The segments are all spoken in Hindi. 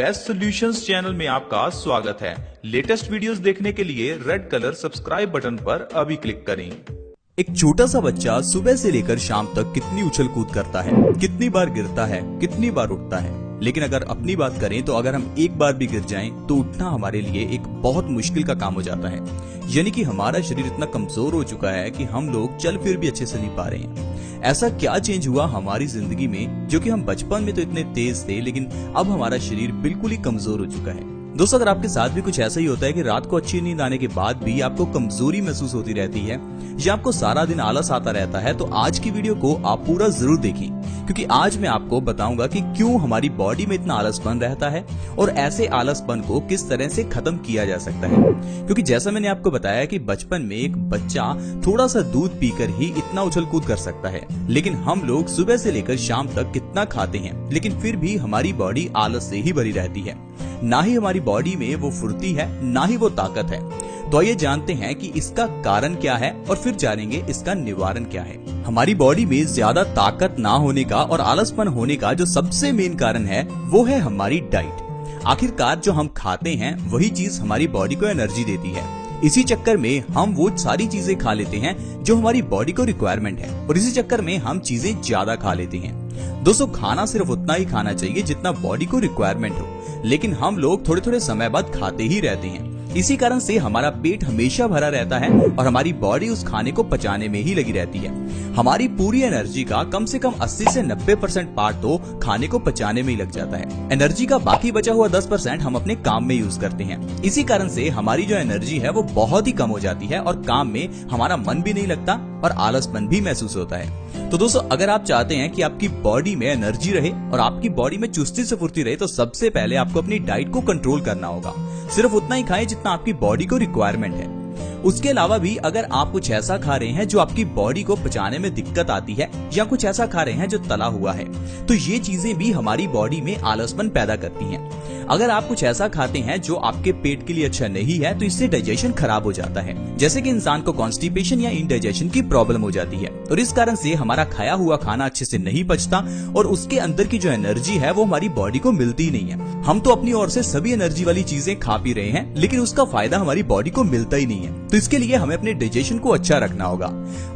बेस्ट सॉल्यूशंस चैनल में आपका स्वागत है। लेटेस्ट वीडियोस देखने के लिए रेड कलर सब्सक्राइब बटन पर अभी क्लिक करें। एक छोटा सा बच्चा सुबह से लेकर शाम तक कितनी उछल कूद करता है, कितनी बार गिरता है, कितनी बार उठता है। लेकिन अगर अपनी बात करें तो अगर हम एक बार भी गिर जाएं तो उठना हमारे लिए एक बहुत मुश्किल का काम हो जाता है। यानी कि हमारा शरीर इतना कमजोर हो चुका है कि हम लोग चल फिर भी अच्छे से नहीं पा रहे हैं। ऐसा क्या चेंज हुआ हमारी जिंदगी में जो कि हम बचपन में तो इतने तेज थे, लेकिन अब हमारा शरीर बिल्कुल ही कमजोर हो चुका है। दोस्तों, अगर आपके साथ भी कुछ ऐसा ही होता है कि रात को अच्छी नींद आने के बाद भी आपको कमजोरी महसूस होती रहती है या आपको सारा दिन आलस आता रहता है, तो आज की वीडियो को आप पूरा जरूर देखें, क्योंकि आज मैं आपको बताऊंगा कि क्यों हमारी बॉडी में इतना आलसपन रहता है और ऐसे आलसपन को किस तरह से खत्म किया जा सकता है। क्योंकि जैसा मैंने आपको बताया कि बचपन में एक बच्चा थोड़ा सा दूध पीकर ही इतना उछल कूद कर सकता है, लेकिन हम लोग सुबह से लेकर शाम तक कितना खाते हैं, लेकिन फिर भी हमारी बॉडी आलस से ही भरी रहती है। ना ही हमारी बॉडी में वो फुर्ती है, ना ही वो ताकत है। तो आइए जानते हैं कि इसका कारण क्या है और फिर जानेंगे इसका निवारण क्या है। हमारी बॉडी में ज्यादा ताकत ना होने का और आलसपन होने का जो सबसे मेन कारण है वो है हमारी डाइट। आखिरकार जो हम खाते हैं वही चीज हमारी बॉडी को एनर्जी देती है। इसी चक्कर में हम वो सारी चीजें खा लेते हैं जो हमारी बॉडी को रिक्वायरमेंट है, और इसी चक्कर में हम चीजें ज्यादा खा लेते हैं। दोस्तों, खाना सिर्फ उतना ही खाना चाहिए जितना बॉडी को रिक्वायरमेंट हो, लेकिन हम लोग थोड़े थोड़े समय बाद खाते ही रहते हैं। इसी कारण से हमारा पेट हमेशा भरा रहता है और हमारी बॉडी उस खाने को पचाने में ही लगी रहती है। हमारी पूरी एनर्जी का कम से कम 80 से 90% पार्ट तो खाने को पचाने में ही लग जाता है। एनर्जी का बाकी बचा हुआ 10% हम अपने काम में यूज करते हैं। इसी कारण से हमारी जो एनर्जी है वो बहुत ही कम हो जाती है और काम में हमारा मन भी नहीं लगता और आलसपन भी महसूस होता है। तो दोस्तों, अगर आप चाहते हैं कि आपकी बॉडी में एनर्जी रहे और आपकी बॉडी में चुस्ती से फुर्ती रहे, तो सबसे पहले आपको अपनी डाइट को कंट्रोल करना होगा। सिर्फ उतना ही खाएं जितना आपकी बॉडी को रिक्वायरमेंट है। उसके अलावा भी अगर आप कुछ ऐसा खा रहे हैं जो आपकी बॉडी को पचाने में दिक्कत आती है, या कुछ ऐसा खा रहे हैं जो तला हुआ है, तो ये चीजें भी हमारी बॉडी में आलसपन पैदा करती हैं। अगर आप कुछ ऐसा खाते हैं जो आपके पेट के लिए अच्छा नहीं है, तो इससे डाइजेशन खराब हो जाता है। जैसे कि इंसान को कॉन्स्टिपेशन या इंडाइजेशन की प्रॉब्लम हो जाती है, और इस कारण से हमारा खाया हुआ खाना अच्छे से नहीं पचता और उसके अंदर की जो एनर्जी है वो हमारी बॉडी को मिलती ही नहीं है। हम तो अपनी ओर से सभी एनर्जी वाली चीजें खा पी रहे हैं, लेकिन उसका फायदा हमारी बॉडी को मिलता ही नहीं है। तो इसके लिए हमें अपने डाइजेशन को अच्छा रखना होगा।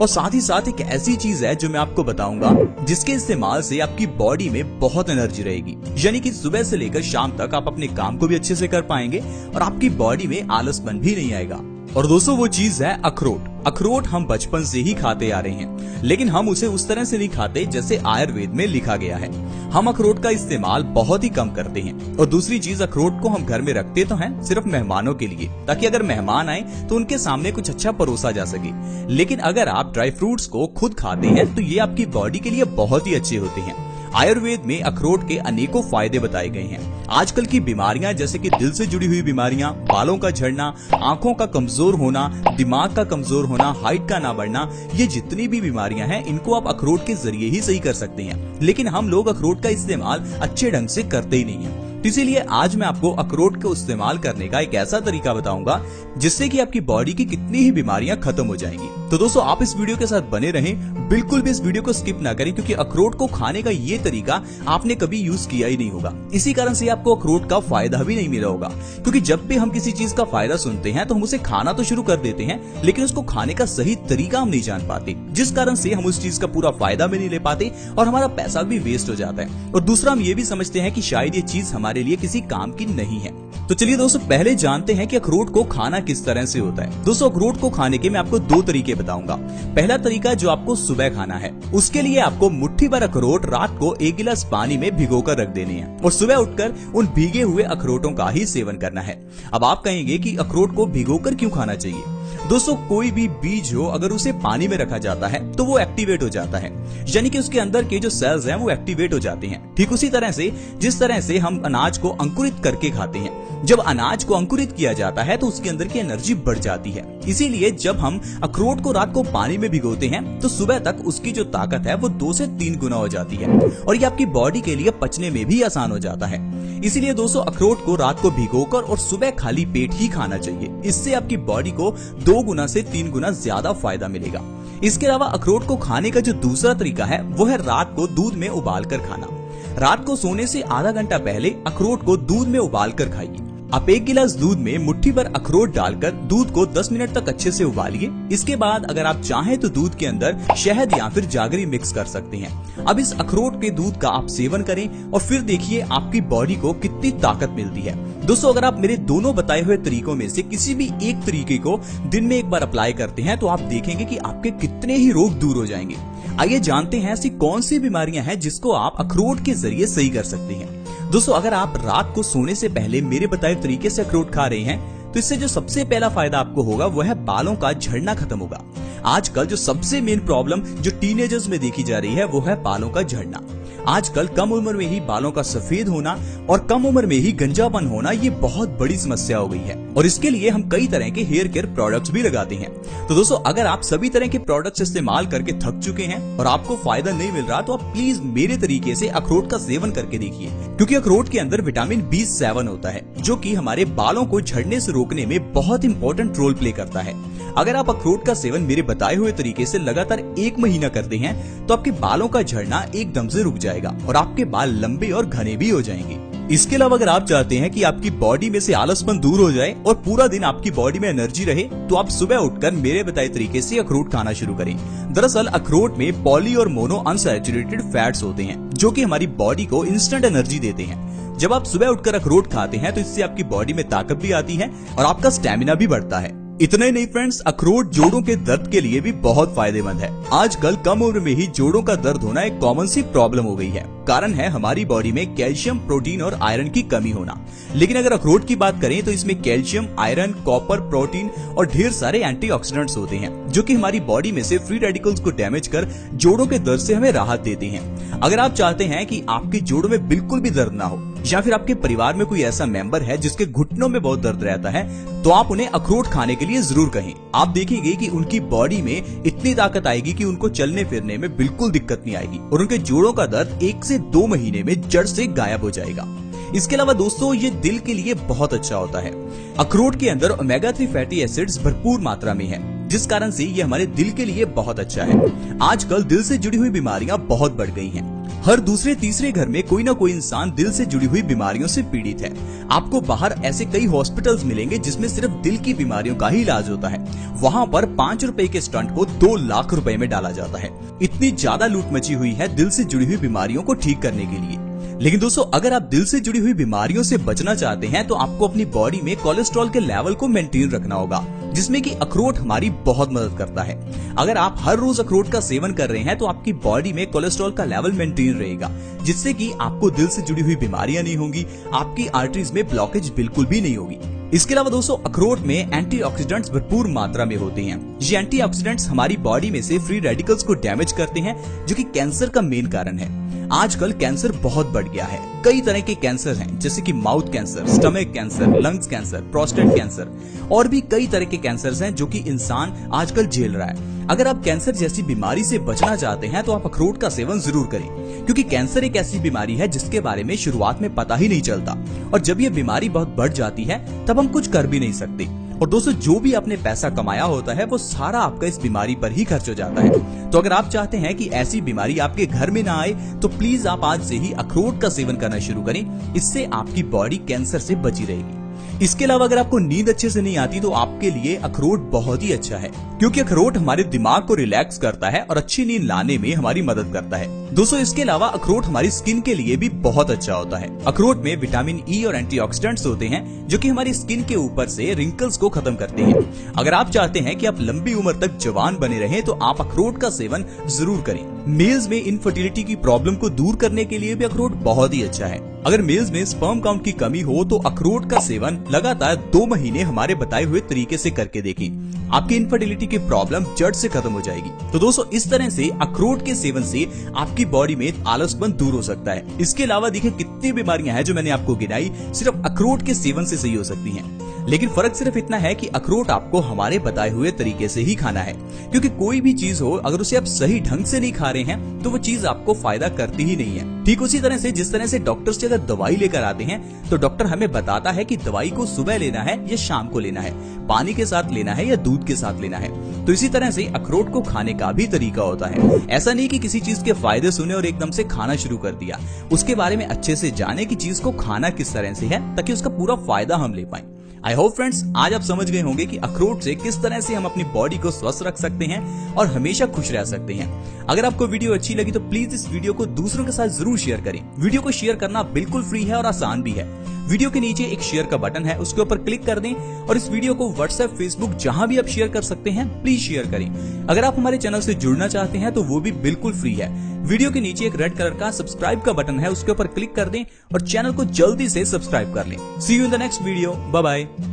और साथ ही साथ एक ऐसी चीज है जो मैं आपको बताऊंगा जिसके इस्तेमाल से आपकी बॉडी में बहुत एनर्जी रहेगी। यानी कि सुबह से लेकर शाम तक आप अपने काम को भी अच्छे से कर पाएंगे और आपकी बॉडी में आलसपन भी नहीं आएगा। और दोस्तों, वो चीज है अखरोट। अखरोट हम बचपन से ही खाते आ रहे हैं, लेकिन हम उसे उस तरह से नहीं खाते जैसे आयुर्वेद में लिखा गया है। हम अखरोट का इस्तेमाल बहुत ही कम करते हैं। और दूसरी चीज, अखरोट को हम घर में रखते तो हैं सिर्फ मेहमानों के लिए, ताकि अगर मेहमान आए तो उनके सामने कुछ अच्छा परोसा जा सके। लेकिन अगर आप ड्राई फ्रूट्स को खुद खाते हैं तो ये आपकी बॉडी के लिए बहुत ही अच्छे होते हैं। आयुर्वेद में अखरोट के अनेकों फायदे बताए गए हैं। आजकल की बीमारियां जैसे कि दिल से जुड़ी हुई बीमारियां, बालों का झड़ना, आंखों का कमजोर होना, दिमाग का कमजोर होना, हाइट का ना बढ़ना, ये जितनी भी बीमारियां हैं इनको आप अखरोट के जरिए ही सही कर सकते हैं। लेकिन हम लोग अखरोट का इस्तेमाल अच्छे ढंग से करते ही नहीं है। इसीलिए आज मैं आपको अखरोट को इस्तेमाल करने का एक ऐसा तरीका बताऊंगा जिससे कि आपकी बॉडी की कितनी ही बीमारियां खत्म हो जाएंगी। तो दोस्तों, आप इस वीडियो के साथ बने रहें, बिल्कुल भी इस वीडियो को स्किप ना करें, क्योंकि अखरोट को खाने का ये तरीका आपने कभी यूज किया ही नहीं होगा। इसी कारण से आपको अखरोट का फायदा भी नहीं मिला होगा, क्योंकि जब भी हम किसी चीज का फायदा सुनते हैं तो हम उसे खाना तो शुरू कर देते हैं, लेकिन उसको खाने का सही तरीका हम नहीं जान पाते, जिस कारण से हम उस चीज का पूरा फायदा भी नहीं ले पाते और हमारा पैसा भी वेस्ट हो जाता है। और दूसरा, हम ये भी समझते हैं कि शायद ये चीज हमारे लिए किसी काम की नहीं है। तो चलिए दोस्तों, पहले जानते हैं कि अखरोट को खाना किस तरह से होता है। दोस्तों, अखरोट को खाने के मैं आपको दो तरीके बताऊंगा। पहला तरीका जो आपको सुबह खाना है, उसके लिए आपको मुट्ठी भर अखरोट रात को 1 गिलास पानी में भिगोकर रख देने हैं और सुबह उठकर उन भीगे हुए अखरोटों का ही सेवन करना है। अब आप कहेंगे कि अखरोट को भिगोकर क्यों खाना चाहिए? दोस्तों, कोई भी बीज हो अगर उसे पानी में रखा जाता है तो वो एक्टिवेट हो जाता है, यानी कि उसके अंदर के जो सेल्स हैं वो एक्टिवेट हो जाते हैं। ठीक उसी तरह से जिस तरह से हम अनाज को अंकुरित करके खाते हैं, जब अनाज को अंकुरित किया जाता है तो उसके अंदर की एनर्जी बढ़ जाती है। इसीलिए जब हम अखरोट को रात को पानी में भिगोते हैं तो सुबह तक उसकी जो ताकत है वो 2 से 3 गुना हो जाती है और ये आपकी बॉडी के लिए पचने में भी आसान हो जाता है। इसीलिए दोस्तों, अखरोट को रात को भिगोकर और सुबह खाली पेट ही खाना चाहिए। इससे आपकी बॉडी को 2 गुना से 3 गुना ज्यादा फायदा मिलेगा। इसके अलावा अखरोट को खाने का जो दूसरा तरीका है वो है रात को दूध में उबाल कर खाना। रात को सोने से आधा घंटा पहले अखरोट को दूध में उबाल कर खाइए। आप 1 गिलास दूध में मुट्ठी भर अखरोट डालकर दूध को 10 मिनट तक अच्छे से उबालिए। इसके बाद अगर आप चाहें तो दूध के अंदर शहद या फिर जागरी मिक्स कर सकते हैं। अब इस अखरोट के दूध का आप सेवन करें और फिर देखिए आपकी बॉडी को कितनी ताकत मिलती है। दोस्तों, अगर आप मेरे दोनों बताए हुए तरीकों में से किसी भी एक तरीके को दिन में एक बार अप्लाई करते हैं तो आप देखेंगे कि आपके कितने ही रोग दूर हो जाएंगे। आइए जानते हैं ऐसी कौन सी बीमारियां हैं जिसको आप अखरोट के जरिए सही कर सकते हैं। दोस्तों, अगर आप रात को सोने से पहले मेरे बताए तरीके से अखरोट खा रहे हैं तो इससे जो सबसे पहला फायदा आपको होगा वो है बालों का झड़ना खत्म होगा। आजकल जो सबसे मेन प्रॉब्लम जो टीनेजर्स में देखी जा रही है वो है बालों का झड़ना। आजकल कम उम्र में ही बालों का सफेद होना और कम उम्र में ही गंजापन होना ये बहुत बड़ी समस्या हो गई है और इसके लिए हम कई तरह के हेयर केयर प्रोडक्ट्स भी लगाते हैं। तो दोस्तों, अगर आप सभी तरह के प्रोडक्ट्स इस्तेमाल करके थक चुके हैं और आपको फायदा नहीं मिल रहा तो आप प्लीज मेरे तरीके से अखरोट का सेवन करके देखिए, क्योंकि अखरोट के अंदर विटामिन B7 होता है जो कि हमारे बालों को झड़ने से रोकने में बहुत इंपॉर्टेंट रोल प्ले करता है। अगर आप अखरोट का सेवन मेरे बताए हुए तरीके से लगातार 1 महीना करते हैं तो आपके बालों का झड़ना एकदम से रुक जाएगा और आपके बाल लंबे और घने भी हो जाएंगे। इसके अलावा अगर आप चाहते हैं कि आपकी बॉडी में से आलसपन दूर हो जाए और पूरा दिन आपकी बॉडी में एनर्जी रहे तो आप सुबह उठकर मेरे बताए तरीके से अखरोट खाना शुरू करें। दरअसल अखरोट में पॉली और मोनो अनसैचुरेटेड फैट्स होते हैं जो कि हमारी बॉडी को इंस्टेंट एनर्जी देते हैं। जब आप सुबह उठकर अखरोट खाते हैं तो इससे आपकी बॉडी में ताकत भी आती है और आपका स्टेमिना भी बढ़ता है। इतना ही नहीं फ्रेंड्स, अखरोट जोड़ों के दर्द के लिए भी बहुत फायदेमंद है। आजकल कम उम्र में ही जोड़ों का दर्द होना एक कॉमन सी प्रॉब्लम हो गई है। कारण है हमारी बॉडी में कैल्शियम, प्रोटीन और आयरन की कमी होना। लेकिन अगर अखरोट की बात करें तो इसमें कैल्शियम, आयरन, कॉपर, प्रोटीन और ढेर सारे एंटीऑक्सीडेंट्स होते हैं जो कि हमारी बॉडी में से फ्री रेडिकल्स को डैमेज कर जोड़ों के दर्द से हमें राहत देते हैं। अगर आप चाहते हैं कि आपके जोड़ों में बिल्कुल भी दर्द ना हो या फिर आपके परिवार में कोई ऐसा मेंबर है जिसके घुटनों में बहुत दर्द रहता है तो आप उन्हें अखरोट खाने के लिए जरूर कहें। आप देखेंगे कि उनकी बॉडी में इतनी ताकत आएगी कि उनको चलने फिरने में बिल्कुल दिक्कत नहीं आएगी और उनके जोड़ों का दर्द 1 से 2 महीने में जड़ से गायब हो जाएगा। इसके अलावा दोस्तों, ये दिल के लिए बहुत अच्छा होता है। अखरोट के अंदर ओमेगा 3 फैटी एसिड्स भरपूर मात्रा में है जिस कारण से ये हमारे दिल के लिए बहुत अच्छा है। आजकल दिल से जुड़ी हुई बीमारियां बहुत बढ़ गई हैं। हर दूसरे तीसरे घर में कोई ना कोई इंसान दिल से जुड़ी हुई बीमारियों से पीड़ित है। आपको बाहर ऐसे कई हॉस्पिटल्स मिलेंगे जिसमें सिर्फ दिल की बीमारियों का ही इलाज होता है। वहाँ पर 5 रुपए के स्टंट को 2 लाख रुपए में डाला जाता है। इतनी ज्यादा लूट मची हुई है दिल से जुड़ी हुई बीमारियों को ठीक करने के लिए। लेकिन दोस्तों, अगर आप दिल से जुड़ी हुई बीमारियों से बचना चाहते हैं तो आपको अपनी बॉडी में कोलेस्ट्रॉल के लेवल को मेंटेन रखना होगा, जिसमें कि अखरोट हमारी बहुत मदद करता है। अगर आप हर रोज अखरोट का सेवन कर रहे हैं तो आपकी बॉडी में कोलेस्ट्रॉल का लेवल मेंटेन रहेगा, जिससे कि आपको दिल से जुड़ी हुई बीमारियां नहीं होंगी, आपकी आर्टरीज में ब्लॉकेज बिल्कुल भी नहीं होगी। इसके अलावा दोस्तों, अखरोट में एंटीऑक्सीडेंट्स भरपूर मात्रा में होते हैं। ये एंटीऑक्सीडेंट्स हमारी बॉडी में से फ्री रेडिकल्स को डैमेज करते हैं जो कि कैंसर का मेन कारण है। आजकल कैंसर बहुत बढ़ गया है। कई तरह के कैंसर हैं जैसे कि mouth cancer, stomach cancer, lungs cancer, prostate cancer और भी कई तरह के कैंसर हैं जो कि इंसान आजकल झेल रहा है। अगर आप कैंसर जैसी बीमारी से बचना चाहते हैं तो आप अखरोट का सेवन जरूर करें, क्योंकि कैंसर एक ऐसी बीमारी है जिसके बारे में शुरुआत में पता ही नहीं चलता और जब ये बीमारी बहुत बढ़ जाती है तब हम कुछ कर भी नहीं सकते। और दोस्तों, जो भी आपने पैसा कमाया होता है वो सारा आपका इस बीमारी पर ही खर्च हो जाता है। तो अगर आप चाहते हैं कि ऐसी बीमारी आपके घर में ना आए तो प्लीज आप आज से ही अखरोट का सेवन करना शुरू करें। इससे आपकी बॉडी कैंसर से बची रहेगी। इसके अलावा अगर आपको नींद अच्छे से नहीं आती तो आपके लिए अखरोट बहुत ही अच्छा है, क्योंकि अखरोट हमारे दिमाग को रिलैक्स करता है और अच्छी नींद लाने में हमारी मदद करता है। दोस्तों, इसके अलावा अखरोट हमारी स्किन के लिए भी बहुत अच्छा होता है। अखरोट में विटामिन ई और एंटीऑक्सीडेंट्स होते हैं जो कि हमारी स्किन के ऊपर से रिंकल्स को खत्म करते हैं। अगर आप चाहते हैं कि आप लंबी उम्र तक जवान बने रहें तो आप अखरोट का सेवन जरूर करें। मेल्स में इनफर्टिलिटी की प्रॉब्लम को दूर करने के लिए भी अखरोट बहुत ही अच्छा है। अगर मेल्स में स्पर्म काउंट की कमी हो तो अखरोट का सेवन लगातार 2 महीने हमारे बताए हुए तरीके से करके देखें, आपकी इनफर्टिलिटी की प्रॉब्लम जड़ से खत्म हो जाएगी। तो दोस्तों, इस तरह से अखरोट के सेवन से आपकी बॉडी में आलसपन दूर हो सकता है। इसके अलावा देखिए कितनी बीमारियां हैं जो मैंने आपको गिनाई सिर्फ अखरोट के सेवन से सही हो सकती हैं। लेकिन फर्क सिर्फ इतना है कि अखरोट आपको हमारे बताए हुए तरीके से ही खाना है, क्योंकि कोई भी चीज हो अगर उसे आप सही ढंग से नहीं खा रहे हैं तो वो चीज आपको फायदा करती ही नहीं है। ठीक उसी तरह से जिस तरह से डॉक्टर से अगर दवाई लेकर आते हैं तो डॉक्टर हमें बताता है कि दवाई को सुबह लेना है या शाम को लेना है, पानी के साथ लेना है या दूध के साथ लेना है, तो इसी तरह से अखरोट को खाने का भी तरीका होता है। ऐसा नहीं कि किसी चीज के फायदे सुने और एकदम से खाना शुरू कर दिया, उसके बारे में अच्छे से जाने की चीज को खाना किस तरह से है ताकि उसका पूरा फायदा हम ले पाएं। आई होप फ्रेंड्स आज आप समझ गए होंगे कि अखरोट से किस तरह से हम अपनी बॉडी को स्वस्थ रख सकते हैं और हमेशा खुश रह सकते हैं। अगर आपको वीडियो अच्छी लगी तो प्लीज इस वीडियो को दूसरों के साथ जरूर शेयर करें। वीडियो को शेयर करना बिल्कुल फ्री है और आसान भी है। वीडियो के नीचे एक शेयर का बटन है, उसके ऊपर क्लिक कर दें और इस वीडियो को व्हाट्सएप, फेसबुक जहां भी आप शेयर कर सकते हैं प्लीज शेयर करें। अगर आप हमारे चैनल से जुड़ना चाहते हैं तो वो भी बिल्कुल फ्री है। वीडियो के नीचे एक रेड कलर का सब्सक्राइब का बटन है, उसके ऊपर क्लिक कर दें और चैनल को जल्दी से सब्सक्राइब कर लें। See you in the next video, bye bye.